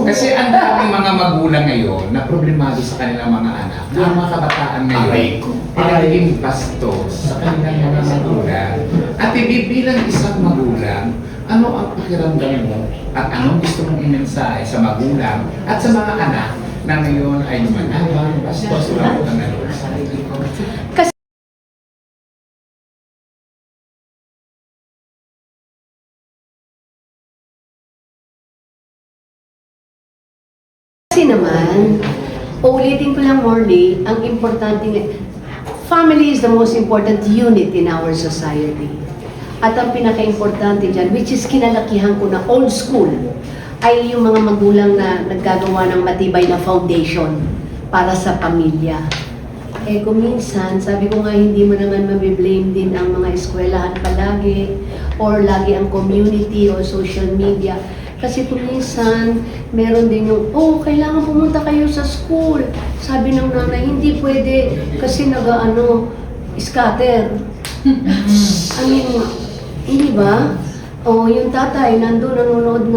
Kasi ang daming mga magulang ngayon na problemado sa kanilang mga anak, na ang mga kabataan ngayon pinagiging bastos sa kanilang mga magulang. At bilang isang magulang, ano ang pakiramdam mo at anong gusto mong imensahe sa magulang at sa mga anak na ngayon ay lumalabang, bastos, wala ko ng Kasi naman, uulitin ko lang, Morley, ang importante, family is the most important unit in our society. At ang pinaka-importante dyan, which is kinalakihan ko na old school, ay yung mga magulang na naggagawa ng matibay na foundation para sa pamilya. Eh kung minsan, sabi ko nga, hindi mo naman mabiblame din ang mga eskwelahan palagi or lagi ang community o social media. Kasi kung minsan, meron din yung, oh, kailangan pumunta kayo sa school. Sabi ng nanay, hindi pwede kasi scatter. I mean, hindi ba? O yung tatay, nandun nanonood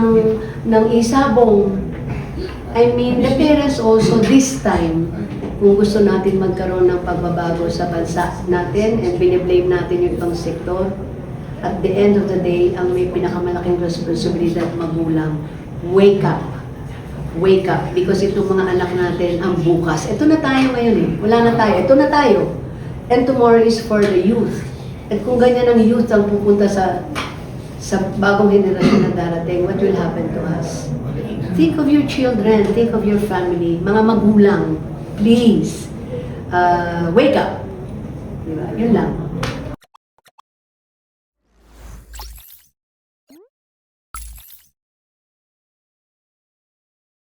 ng isabong. I mean, the parents also this time, kung gusto natin magkaroon ng pagbabago sa bansa natin and biniblame natin yung ibang sektor, at the end of the day, ang may pinakamalaking responsibilidad magulang, wake up. Wake up. Because itong mga anak natin ang bukas. Ito na tayo ngayon eh. Wala na tayo. Ito na tayo. And tomorrow is for the youth. At kung ganyan ang youth ang pupunta sa bagong henerasyon na darating, what will happen to us? Think of your children. Think of your family. Mga magulang, please, wake up. Diba? Yun lang.